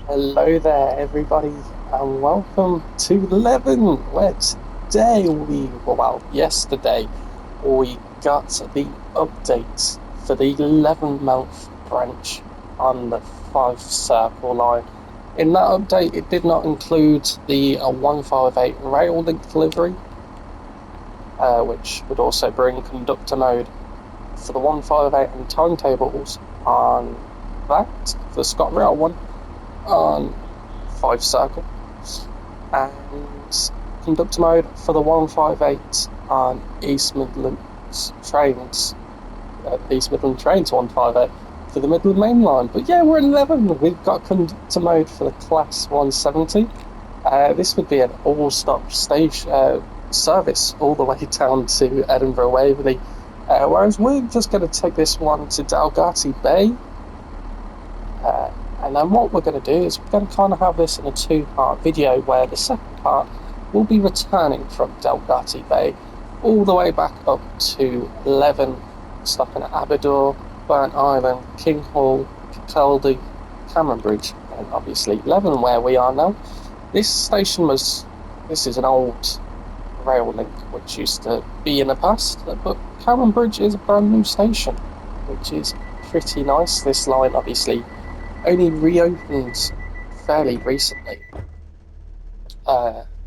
Hello there, everybody, and welcome to Leven, where yesterday, we got the update for the Levenmouth branch on the Fife Circle line. In that update, it did not include the 158 rail link delivery, which would also bring conductor mode for the 158 and timetables on that, for the ScotRail one on Fife Circle, and conductor mode for the 158 on East Midlands trains, East Midland Trains 158 for the Midland Main Line. But yeah, we're in Leven. We've got conductor mode for the Class 170. This would be an all-stop station service all the way down to Edinburgh Waverley, whereas we're just going to take this one to Dalgety Bay. And then what we're going to do is we're going to kind of have this in a two-part video, where the second part will be returning from Dalgety Bay all the way back up to Leven, stopping at Aberdour, Burnt Island, Kinghall, Kirkcaldy, Cameron Bridge, and obviously Leven, where we are now. This is an old rail link which used to be in the past, but Cameron Bridge is a brand new station, which is pretty nice. This line obviously only reopened fairly recently,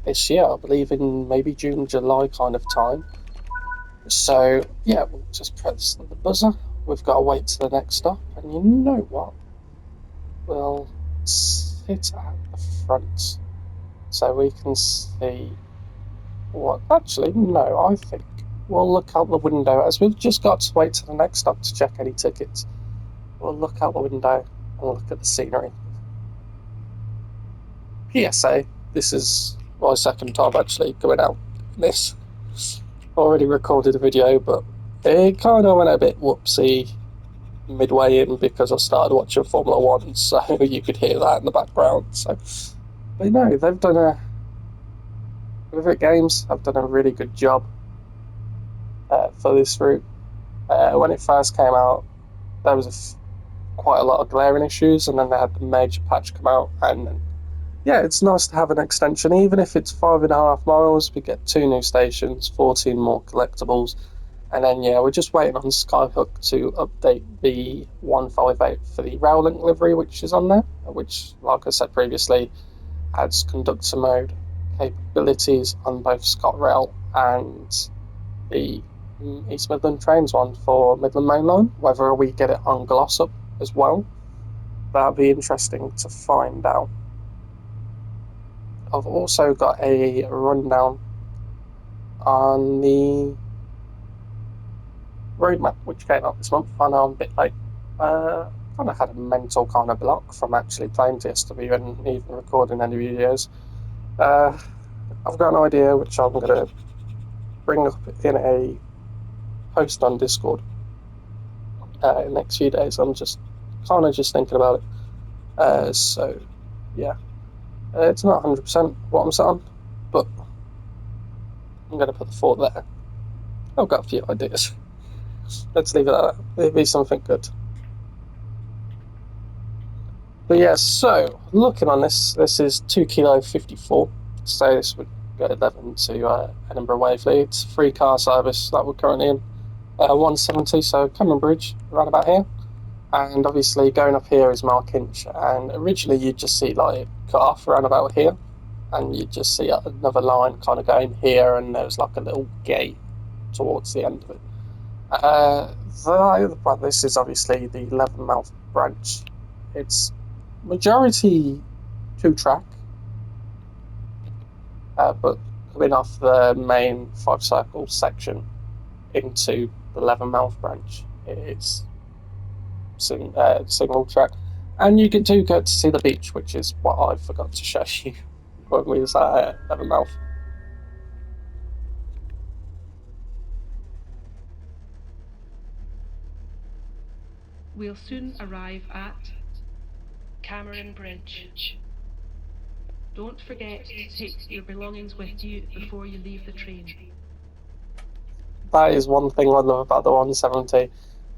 this year, I believe in maybe June, July kind of time. So yeah, we'll just press the buzzer. We've got to wait to the next stop, and you know what? We'll sit at the front so we can see what. Actually, no, I think we'll look out the window, as we've just got to wait to the next stop to check any tickets. We'll look out the window and look at the scenery. PSA, this is my second time actually going out in this. Already recorded a video, but it kind of went a bit whoopsie midway in because I started watching Formula One, so you could hear that in the background. So, but no, they've done Rivet Games have done a really good job for this route. When it first came out, there was quite a lot of glaring issues, and then they had the major patch come out, and yeah, it's nice to have an extension. Even if it's 5.5 miles, we get 2 new stations, 14 more collectibles, and then yeah, we're just waiting on Skyhook to update the 158 for the rail link livery, which is on there, which, like I said previously, adds conductor mode capabilities on both ScotRail and the East Midland Trains one for Midland Main Line. Whether we get it on Glossop as well, that'll be interesting to find out. I've also got a rundown on the roadmap which came out this month. I know I'm a bit late. Kind of had a mental kind of block from actually playing TSW and even recording any videos. I've got an idea which I'm going to bring up in a post on Discord in the next few days. I'm just thinking about it. So yeah. It's not 100% what I'm set on, but I'm going to put the thought there. I've got a few ideas. Let's leave it at that. It'll be something good. But yeah, so looking on this is 2 kilo 54. So this would go 11 to Edinburgh Waverley. It's a free car service that we're currently in. 170, so Cameron Bridge, around about here. And obviously going up here is Markinch, and originally you'd just see like cut off around about here, and you'd just see another line kind of going here, and there's like a little gate towards the end of it. This is obviously the Levenmouth branch. It's majority 2-track, but coming off the main 5 circle section into the Levenmouth branch, it's single track, and you do get to see the beach, which is what I forgot to show you when we was at Levenmouth. We'll soon arrive at Cameron Bridge. Don't forget to take your belongings with you before you leave the train. That is one thing I love about the 170,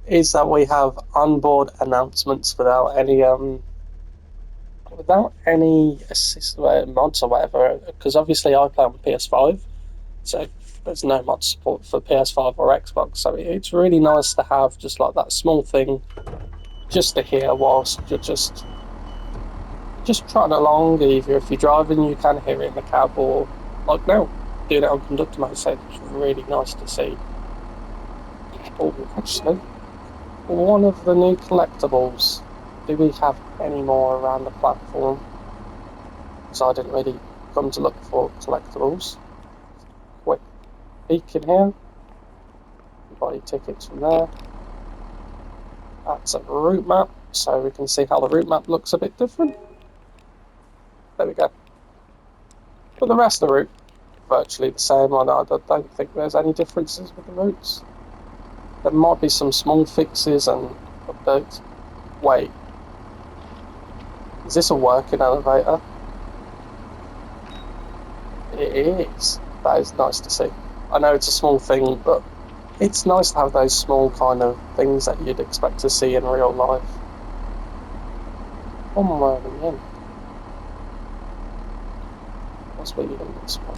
is that we have onboard announcements without any without any assist mods or whatever, because obviously I play on PS5, so there's no mod support for PS5 or Xbox. So it's really nice to have just like that small thing, just to hear whilst you're just trotting along. Either if you're driving, you can hear it in the cab, or like now, doing it on conductor mode. So it's really nice to see. Oh, actually, one of the new collectibles. Do we have any more around the platform? Because I didn't really come to look for collectibles. Quick peek in here. Buy tickets from there. That's a route map, so we can see how the route map looks a bit different. There we go. But the rest of the route, virtually the same. I don't think there's any differences with the routes. There might be some small fixes and updates. Wait. Is this a working elevator? It is. That is nice to see. I know it's a small thing, but it's nice to have those small kind of things that you'd expect to see in real life. One way in. Must be in this one.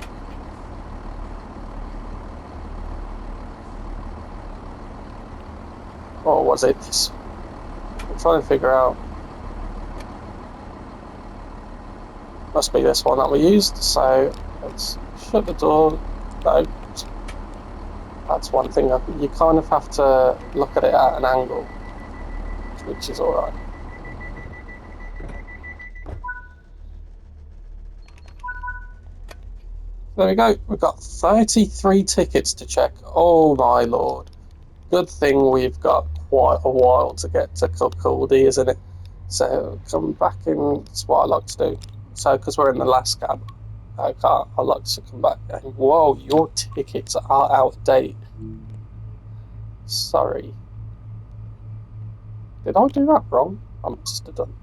Or was it this? I'm trying to figure out. Must be this one that we used, so let's shut the door. No. That's one thing. You kind of have to look at it at an angle, which is alright. There we go. We've got 33 tickets to check. Oh my lord. Good thing we've got quite a while to get to Kirkcaldy, isn't it? So come back in. That's what I like to do. So because we're in the last cab, I like to come back. And whoa, your tickets are out of date. Sorry. Did I do that wrong? I must have done.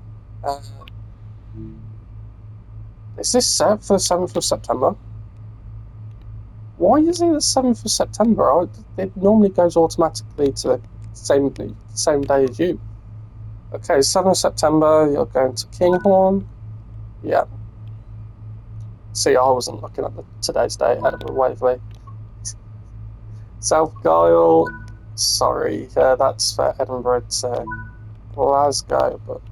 Is this set for the 7th of September? Why is it the 7th of September? It normally goes automatically to the same day as you. Okay, 7th of September, you're going to Kinghorn. Yeah. See, I wasn't looking at today's date, Edinburgh Waverley. South Gyle, sorry, that's for Edinburgh to Glasgow, but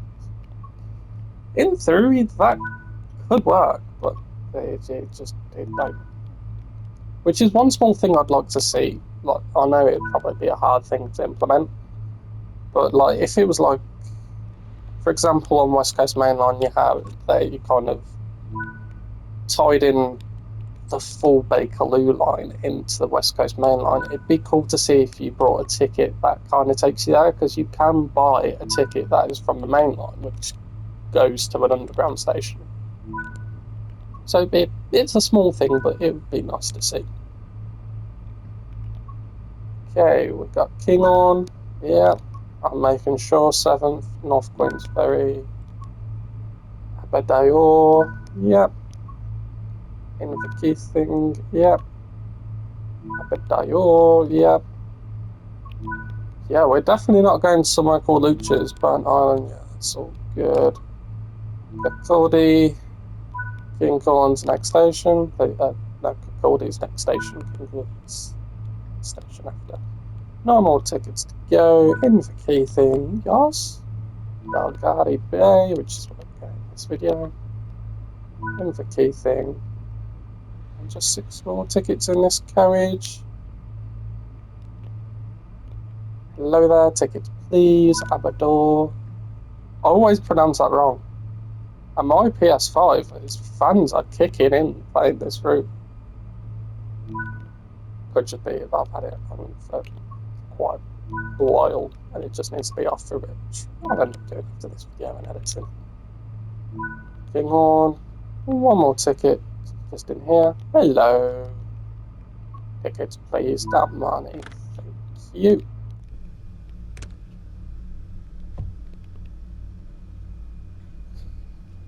in theory that could work, but it don't. Which is one small thing I'd like to see. Like, I know it'd probably be a hard thing to implement, but like if it was like, for example, on West Coast Main Line, you kind of tied in the full Bakerloo line into the West Coast Main Line. It'd be cool to see if you brought a ticket that kind of takes you there, because you can buy a ticket that is from the main line, which goes to an underground station. So it's a small thing, but it would be nice to see. Okay, we've got Kinghorn. Yeah, I'm making sure 7th, North Queensferry, Aberdayor. Yep. Inverkeithing. Yep. Aberdayor. Yep. Yeah, we're definitely not going somewhere called Luch's, Burnt Island. Yeah, that's all good. Kirkcaldy. Kinghorn's next station. No, Kirkcaldy's next station. Kinghorn's station after. No more tickets to go. Inverkeithing. Yes. Dalgary Bay, which is what I'm going in this video. Inverkeithing. And just 6 more tickets in this carriage. Hello there, tickets please. Aberdayor. I always pronounce that wrong. And my PS5, its fans are kicking in playing this route. Could just be that I've had it on for quite a while and it just needs to be off for a bit. I'll end up doing after this video and editing. Kinghorn. One more ticket just in here. Hello. Tickets please, that money. Thank you.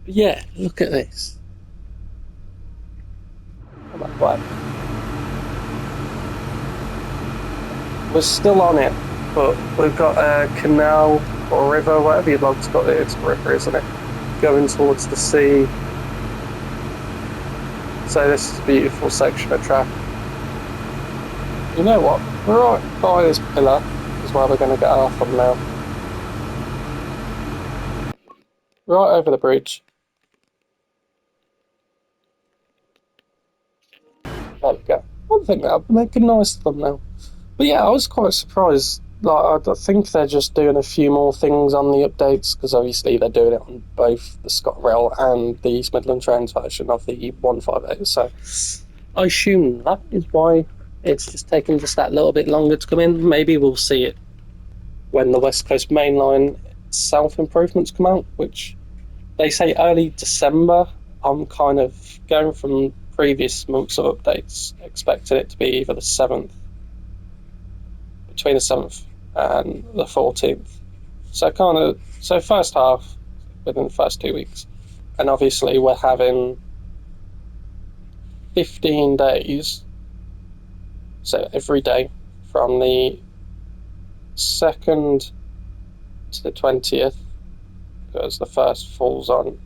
But yeah, look at this. Come on, what? We're still on it, but we've got a canal or river, whatever you'd like to call it. It's a river, isn't it? going towards the sea. So this is a beautiful section of track. You know what? Right by this pillar is where we're going to get our thumbnail. Right over the bridge. There we go. I think that would make a nice thumbnail. But yeah, I was quite surprised. Like, I think they're just doing a few more things on the updates, because obviously they're doing it on both the ScotRail and the East Midland Trains version of the 158. So I assume that is why it's just taking just that little bit longer to come in. Maybe we'll see it when the West Coast Main Line self improvements come out, which they say early December. I'm kind of going from previous months of updates, expecting it to be either the 7th, between the 7th and the 14th. So first half within the first 2 weeks. And obviously we're having 15 days, so every day from the 2nd to the 20th, because the first falls on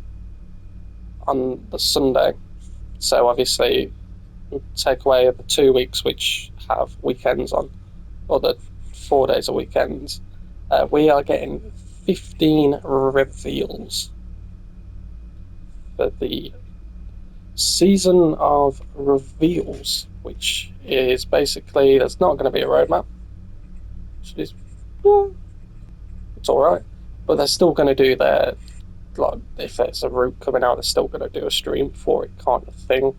the Sunday. So obviously take away the 2 weeks which have weekends on, or the 4 days of weekends. We are getting 15 reveals for the season of reveals, which is basically, there's not going to be a roadmap, which is, yeah, it's alright, but they're still going to do their, like, if there's a route coming out, they're still going to do a stream for it, kind of thing.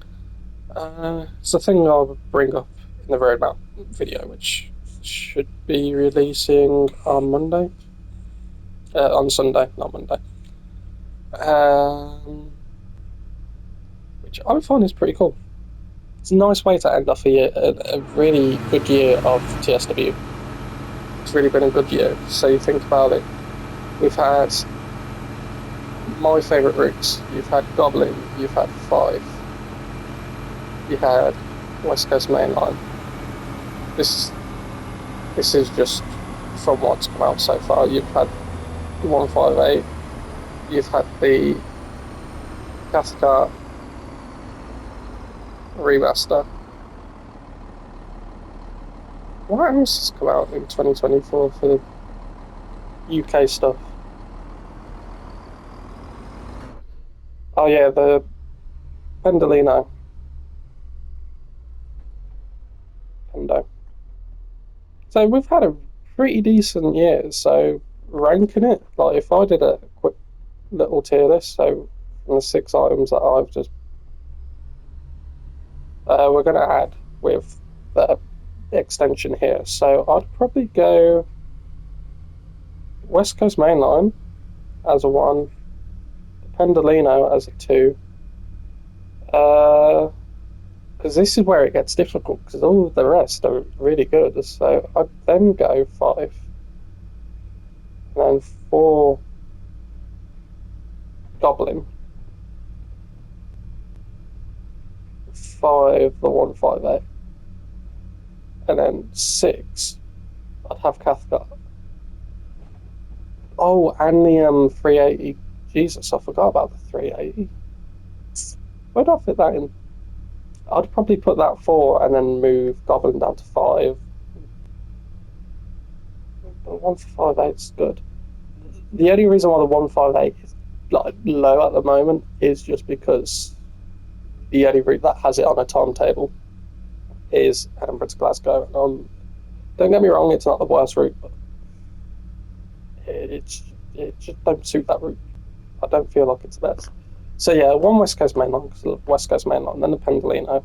It's a thing I'll bring up in the roadmap video, which should be releasing on Monday. On Sunday, not Monday. Which I find is pretty cool. It's a nice way to end off a really good year of TSW. It's really been a good year. So you think about it, we've had my favourite routes. You've had Goblin, you've had Fife, you had West Coast Main Line. This is just from what's come out so far. You've had the 158, you've had the Cathcart remaster. What else has come out in 2024 for the UK stuff? Oh yeah, the Pendolino. Pendo. So we've had a pretty decent year. So ranking it, like if I did a quick little tier list, so from the 6 items that I've just we're going to add with the extension here. So I'd probably go West Coast Main Line as a 1, Pendolino as a 2, because this is where it gets difficult, because all of the rest are really good. So I'd then go 5, and then 4 Goblin, 5 the 158, and then 6 I'd have Cathcart. Oh, and the 380. Jesus, I forgot about the 380. Where'd I fit that in? I'd probably put that 4 and then move Goblin down to 5. The 158 is good. The only reason why the 158 is like low at the moment is just because the only route that has it on a timetable is Edinburgh to Glasgow. Don't get me wrong, it's not the worst route, but it just don't suit that route. I don't feel like it's the best. So yeah, 1 West Coast Main Line, West Coast Main Line, then the Pendolino,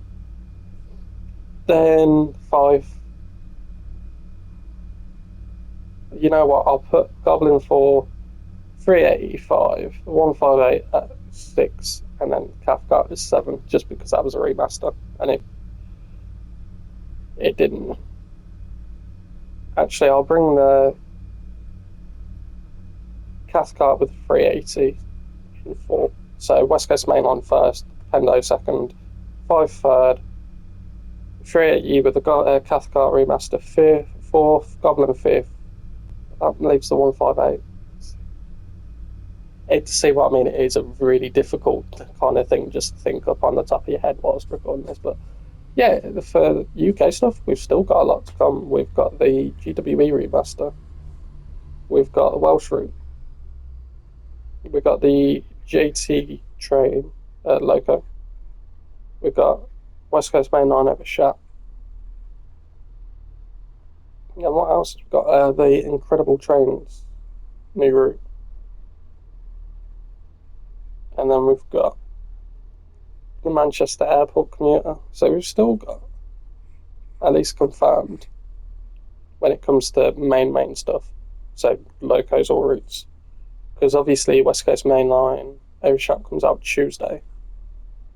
then 5. You know what? I'll put Goblin 4, 385, 158 at 6, and then Cathcart is 7, just because that was a remaster, and it didn't. Actually, I'll bring the Cathcart with 380 in 4. So West Coast Main Line first, Pendo 2nd, 5 3rd, 380 with the Cathcart remaster 4th, Goblin 5th. That leaves the 158. to see what I mean. It is a really difficult kind of thing just to think up on the top of your head whilst recording this. But yeah, for UK stuff, we've still got a lot to come. We've got the GWE remaster. We've got the Welsh route. We've got the JT train loco. We've got West Coast Main Line over Shat. And what else? We've got the Incredible Trains new route. And then we've got the Manchester Airport commuter. So we've still got at least confirmed when it comes to main stuff. So locos or routes. Because obviously West Coast Main Line Overshot comes out Tuesday.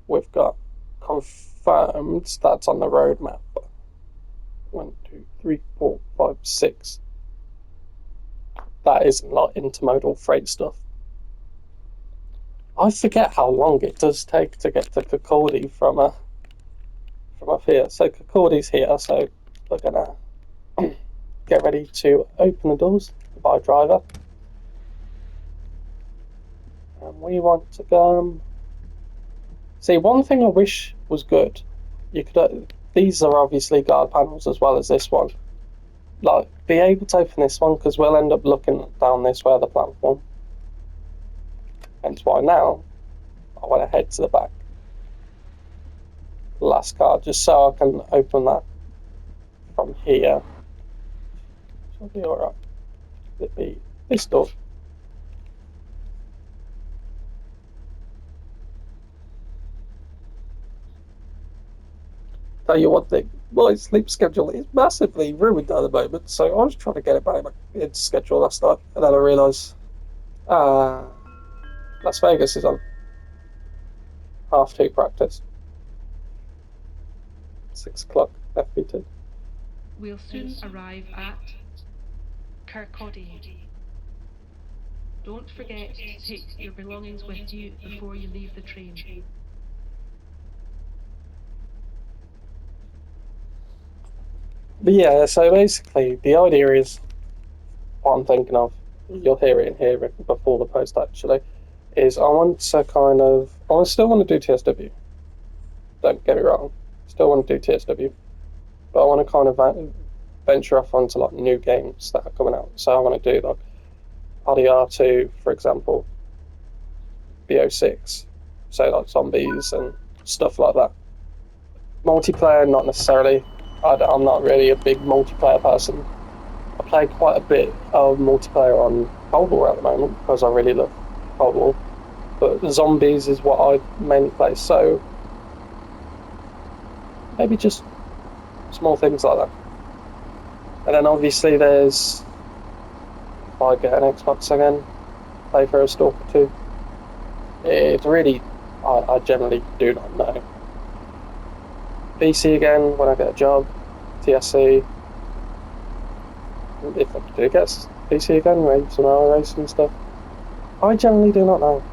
We've got confirmed that's on the roadmap. 1, 2, 3, 4, 5, 6. That isn't like intermodal freight stuff. I forget how long it does take to get to Kirkcaldy from up here. So Kirkcaldy's here, so we're gonna get ready to open the doors by driver. And we want to go. See, one thing I wish was good. You could. These are obviously guard panels as well as this one. Like, be able to open this one because we'll end up looking down this way of the platform. Hence why now I want to head to the back. Last car, just so I can open that from here. Should be alright. It'd be this door. Tell you one thing, my sleep schedule is massively ruined at the moment, so I was trying to get it back into schedule last night, and then I realised Las Vegas is on 2:30 practice. 6 o'clock FP2. We'll soon arrive at Kirkcaldy. Don't forget to take your belongings with you before you leave the train. But yeah, so basically the idea is what I'm thinking of, you'll hear it in here before the post actually, is I still want to do TSW. Don't get me wrong, still want to do TSW, but I want to kind of venture off onto like new games that are coming out. So I want to do like RDR2, for example, BO6, so like zombies and stuff like that. Multiplayer, not necessarily. I'm not really a big multiplayer person. I play quite a bit of multiplayer on Cold War at the moment because I really love Cold War. But zombies is what I mainly play, so maybe just small things like that. And then obviously there's, if I get an Xbox again, play for a Stalker 2. It's really, I generally do not know. PC again when I get a job, TSC. If I do get PC again, maybe some race and stuff. I generally do not know.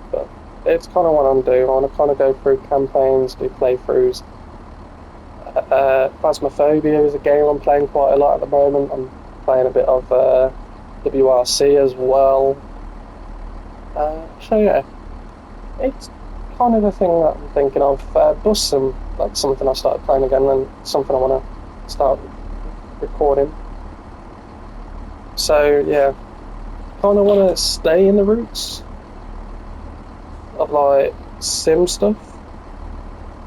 But it's kind of what I'm doing. I want to kind of go through campaigns, do playthroughs. Phasmophobia is a game I'm playing quite a lot at the moment. I'm playing a bit of WRC as well. So yeah, it's kind of a thing that I'm thinking of. Bussum, that's something I started playing again, and something I want to start recording. So yeah, kind of want to stay in the roots of like sim stuff,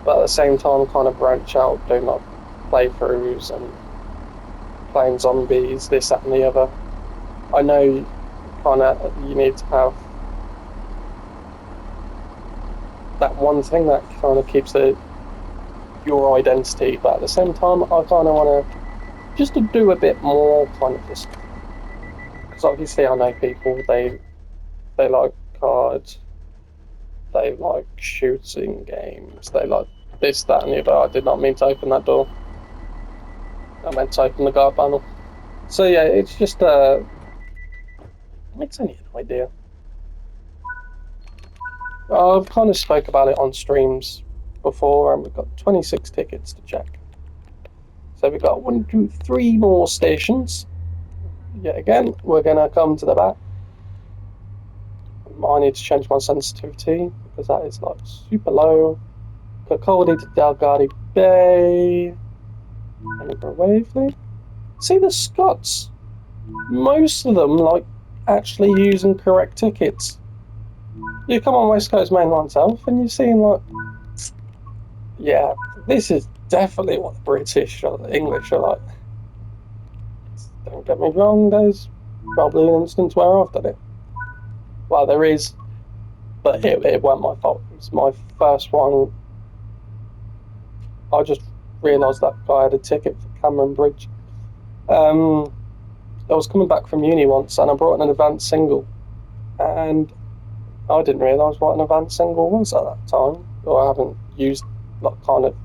but at the same time kind of branch out, doing like playthroughs and playing zombies, this, that and the other. I know you need to have that one thing that kind of keeps your identity, but at the same time I kind of want to just to do a bit more kind of just, because obviously I know people, they like cards, they like shooting games, they like this, that and the other. I did not mean to open that door, I meant to open the guard panel. So yeah, it's just it's only an idea. I've kind of spoke about it on streams before, and we've got 26 tickets to check. So we've got 1, 2, 3 more stations. Yet again, we're going to come to the back. I need to change my sensitivity because that is like super low. Kirkcaldy to Dalgety Bay. Edinburgh Waverley. See the Scots. Most of them like actually using correct tickets. You come on West Coast Main Line South and you're seeing like, yeah, this is definitely what the British or the English are like. Don't get me wrong, there's probably an instance where I've done it. Well, there is, but it wasn't my fault. It was my first one. I just realised that guy had a ticket for Cameron Bridge. I was coming back from uni once and I brought an advanced single, and I didn't realise what an advanced single was at that time, or I haven't used that kind of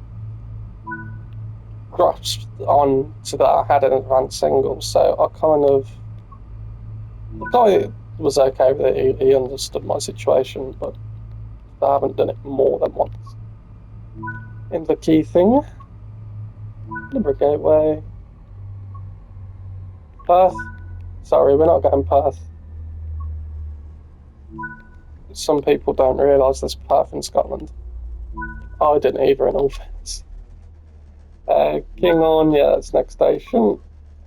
grasped on to that I had an advanced single, so I kind of, the guy was okay with it, he understood my situation, but I haven't done it more than once. In the key thing, Edinburgh Gateway, Perth, sorry, we're not going Perth. Some people don't realise there's Perth in Scotland. I didn't either, in all fairness. Kinghorn, yeah, that's next station.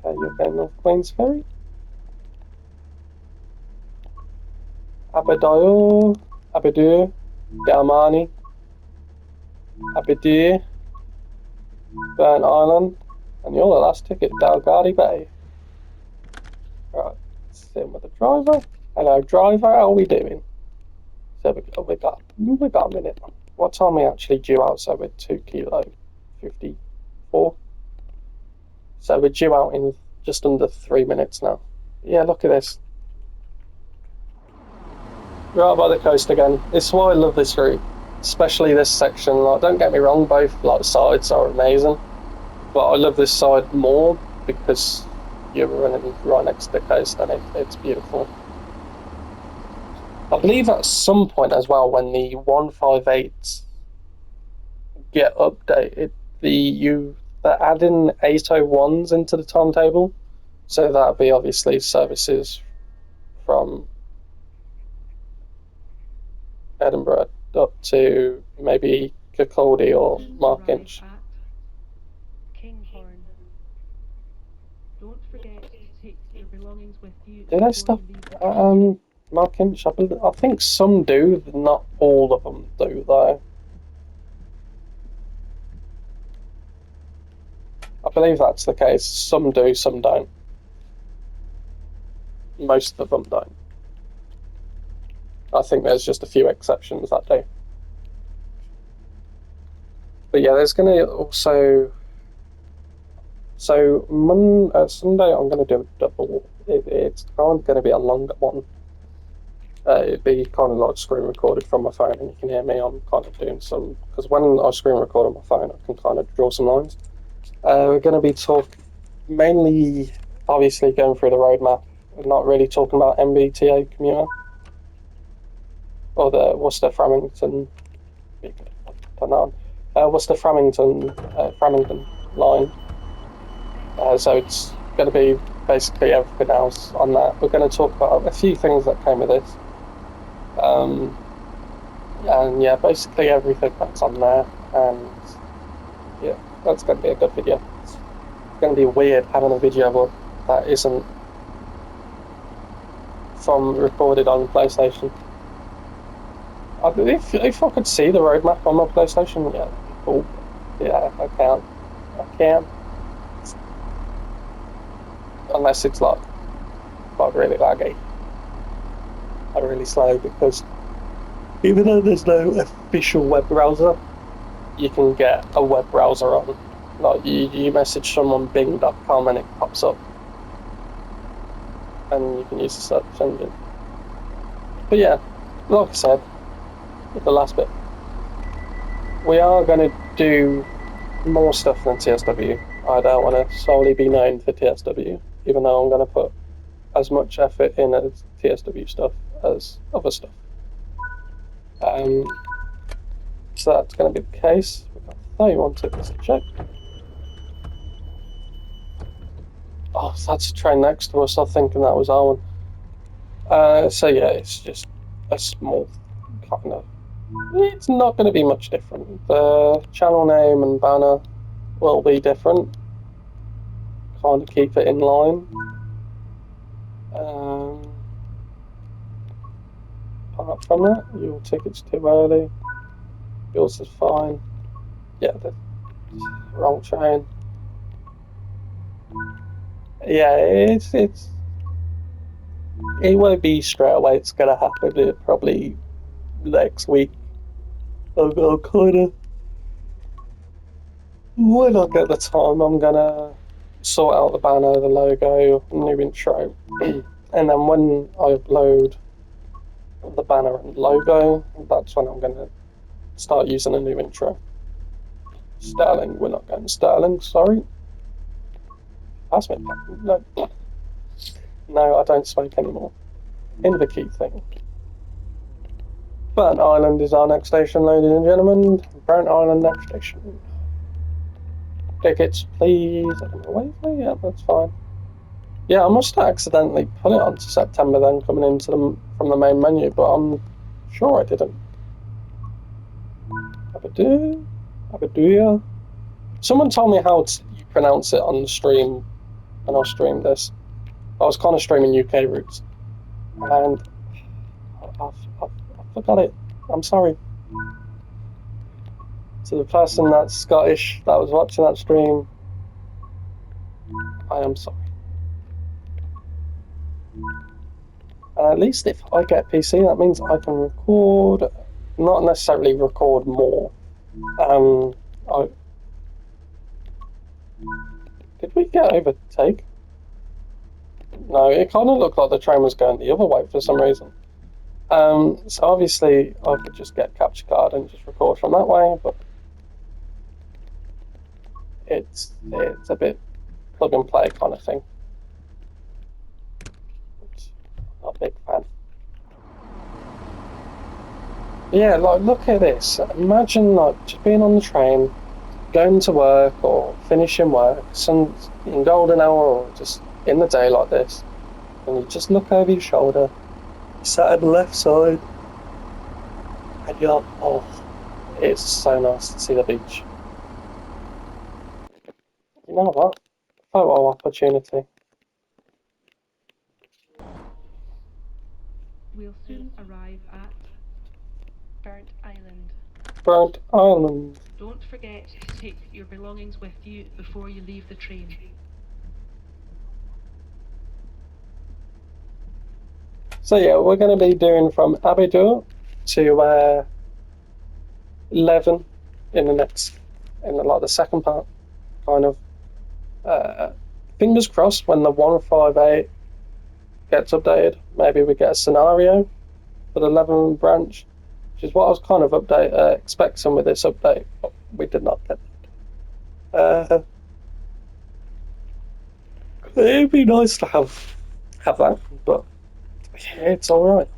You're going North Queensferry. Aberdour, Dalmani, Aberdour, Burnt Island, and your last ticket, Dalgety Bay. Right, sit with the driver. Hello, driver, how are we doing? So we got a minute. What time are we actually due out? So we're 2 kilo 54. So we're due out in just under 3 minutes now. Yeah, look at this. Right by the coast again. This is why I love this route, especially this section. Like, don't get me wrong, both like sides are amazing, but I love this side more because you're running right next to the coast and it's beautiful. I believe at some point as well, when the 158s get updated, they're adding 801s into the timetable, so that'll be obviously services from Edinburgh up to maybe Kirkcaldy or Markinch. Kinghorn. Don't forget to take your belongings with you. Do they stop Markinch? I think some do, not all of them do though. I believe that's the case. Some do, some don't. Most of them don't. I think there's just a few exceptions that do. But yeah, there's going to also... So Sunday I'm going to do a double. It's kind of going to be a longer one. It'd be kind of like screen recorded from my phone, and you can hear me. I'm kind of doing some... Because when I screen record on my phone, I can kind of draw some lines. We're going to be mainly, obviously, going through the roadmap. We're not really talking about MBTA commuter or the Worcester-Framington Framington line. So it's going to be basically everything else on that. We're going to talk about a few things that came with this. And yeah, basically everything that's on there. And yeah, that's going to be a good video. It's going to be weird having a video that isn't recorded on PlayStation. If I could see the roadmap on my PlayStation, yeah, cool. Yeah, I can. Unless it's like really laggy and really slow, because even though there's no official web browser, you can get a web browser on. Like you message someone bing.com and it pops up, and you can use the search engine. But yeah, like I said, the last bit, we are going to do more stuff than TSW. I don't want to solely be known for TSW, even though I'm going to put as much effort in as TSW stuff as other stuff. So that's going to be the case. We've got 31 tickets to check. Oh, that's a train next to us. I'm thinking that was our one. So yeah, it's just a small kind of. It's not going to be much different. The channel name and banner will be different. Kind of keep it in line. Apart from that, your ticket's too early. Yours is fine. Yeah, the wrong train. Yeah, it won't be straight away. It's gonna happen probably next week. I'll kind of, when I get the time, I'm gonna sort out the banner, the logo, new intro, and then when I upload the banner and logo, that's when I'm gonna start using a new intro. Sterling, we're not going to Sterling, sorry. Pass me. No. No, I don't smoke anymore. In the key thing. Burnt Island is our next station, ladies and gentlemen. Burnt Island next station. Tickets, please. I don't know, Waverley? Yeah, that's fine. Yeah, I must have accidentally put it onto September then, coming into from the main menu, but I'm sure I didn't. Abaduya. Someone told me how you pronounce it on the stream when I streamed this. I was kind of streaming UK routes, and I forgot it. I'm sorry. To the person that's Scottish that was watching that stream, I am sorry. And at least if I get PC, that means I can record, not necessarily record more. Did we get overtake? No, it kind of looked like the train was going the other way for some reason. So obviously I could just get capture card and just record from that way, but it's a bit plug and play kind of thing. Which I'm not a big fan. Yeah, like look at this. Imagine like just being on the train, going to work or finishing work, in golden hour or just in the day like this, and you just look over your shoulder, you sat at the left side, and you're like, oh, it's so nice to see the beach. You know what? Photo opportunity. We'll soon arrive at Burnt Island. Burnt Island. Don't forget to take your belongings with you before you leave the train. So yeah, we're going to be doing from Abidur to Leven in the second part, kind of. Fingers crossed when the 158 gets updated, maybe we get a scenario for the Leven branch, which is what I was kind of expecting with this update, but we did not get that. It'd be nice to have that, but yeah, it's alright.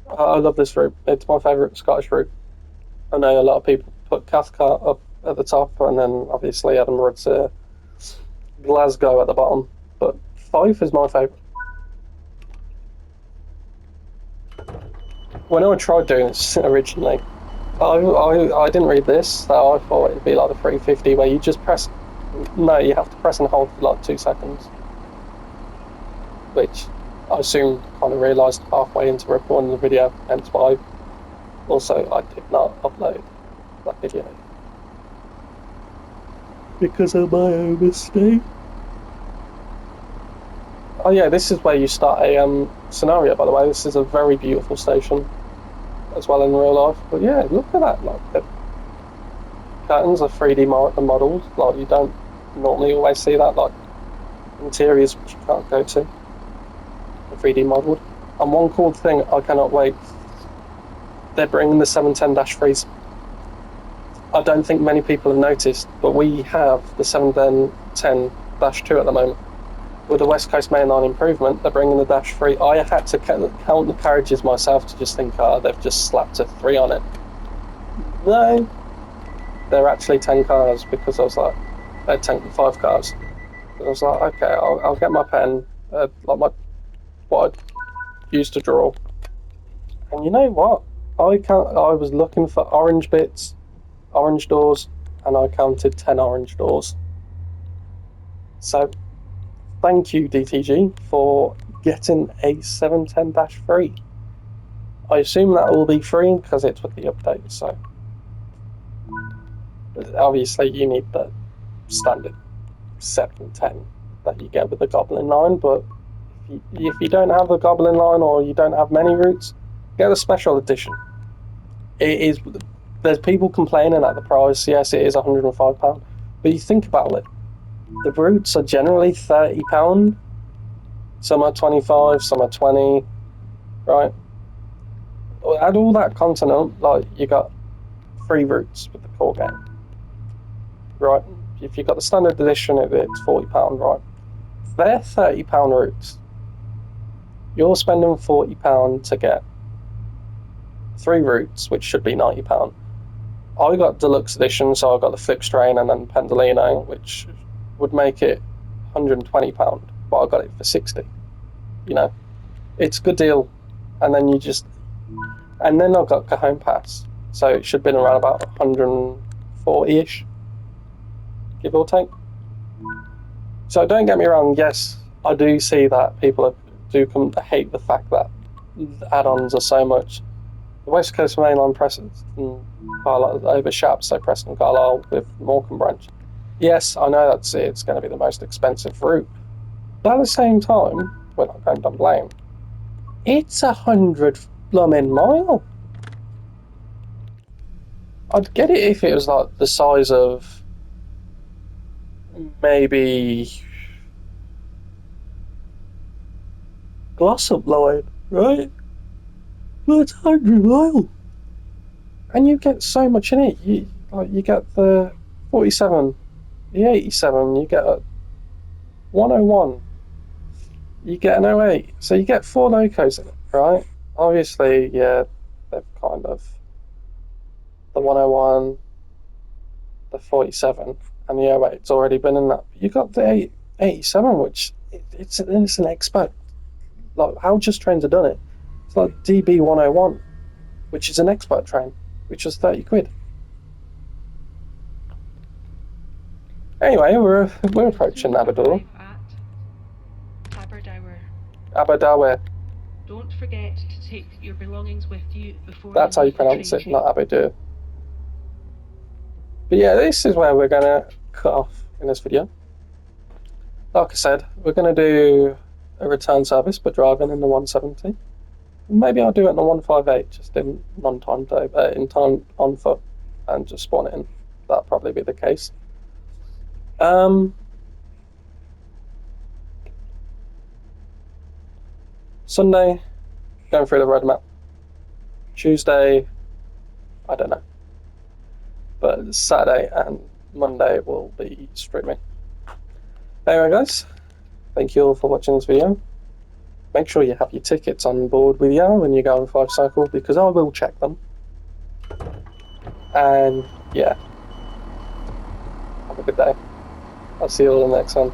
I love this route. It's my favourite Scottish route. I know a lot of people put Cathcart up at the top, and then obviously Edinburgh to Glasgow at the bottom, but Fife is my favourite. When I tried doing this originally, I didn't read this, so I thought it'd be like the 350 where you just press. No, you have to press and hold for like 2 seconds, which I soon kind of realised halfway into recording the video, hence why also I did not upload that video. Because of my own mistake. Oh yeah, this is where you start a scenario, by the way. This is a very beautiful station as well in real life. But yeah, look at that. Like the curtains are 3D models. Like you don't normally always see that. Like interiors which you can't go to, 3D modelled. And one cool thing I cannot wait. They're bringing the 710-3s. I don't think many people have noticed, but we have the 710-2 at the moment. With the West Coast Main Line improvement, they're bringing the Dash 3. I had to count the carriages myself to just think, they've just slapped a 3 on it. No, they're actually 10 cars, because I was like, they're 5 cars. I was like, okay, I'll get my pen, like what I used to draw, And you know what? I was looking for orange bits, orange doors, and I counted 10 orange doors. So thank you, DTG, for getting a 710-3. I assume that will be free because it's with the update, so obviously you need the standard 710 that you get with the Goblin line, but if you don't have the Goblin line or you don't have many routes, get the special edition. It is. There's people complaining at the price. Yes, it is £105, but you think about it. The routes are generally £30. Some are 25, some are 20. Right. Add all that content up, like you got 3 routes with the core game. Right. If you've got the standard edition, it's £40. Right. They're £30 routes. You're spending £40 to get 3 routes, which should be £90. I got deluxe edition, so I got the fixed train and then Pendolino, which would make it £120, but I got it for 60. You know, it's a good deal. And then and then I got Cajon Pass, so it should have been around about 140-ish, give or take. So don't get me wrong, yes, I do see that people do come to hate the fact that add-ons are so much. The West Coast Mainline Preston Carlisle overshaps, so Preston Carlisle with Morecambe Branch. Yes, I know it's going to be the most expensive route, but at the same time, we're not going to blame. It's 100 blooming mile. I'd get it if it was like the size of maybe Glossop line, right? But it's 100 mile. And you get so much in it. You get the 47, the 87, you get a 101, you get an 08. So you get 4 locos in it, right? Obviously, yeah, they've kind of the 101, the 47, and the 08's already been in that. You got the 87, which it's an expert. Like how just trains have done it. It's like DB 101, which is an expert train, which was 30 quid. Anyway, we're approaching Aberdour. Aberdour. Don't forget to take your belongings with you before. That's how you pronounce it, not Aberdour. But yeah, this is where we're gonna cut off in this video. Like I said, we're gonna do a return service, but driving in the 170. Maybe I'll do it in the 158, just in non-time in time on foot, and just spawn it in. That'll probably be the case. Sunday, going through the roadmap. Tuesday, I don't know. But Saturday and Monday will be streaming. Anyway, guys, thank you all for watching this video. Make sure you have your tickets on board with you when you go on Fife Cycle, because I will check them. And yeah, have a good day. I'll see you all in the next one.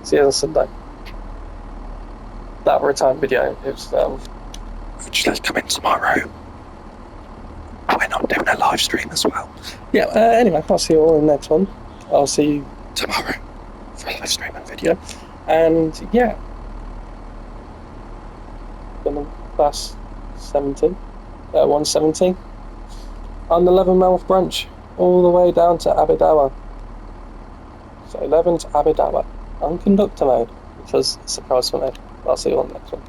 See you on Sunday. That return video is actually coming tomorrow. We're not doing a live stream as well. Yeah, anyway, I'll see you all in the next one. I'll see you tomorrow for a live stream and video. And yeah, gonna class 170 on the Leven branch all the way down to Aberdour. So Leven to Aberdour on conductor mode, which was a surprise for me. I'll see you on the next one.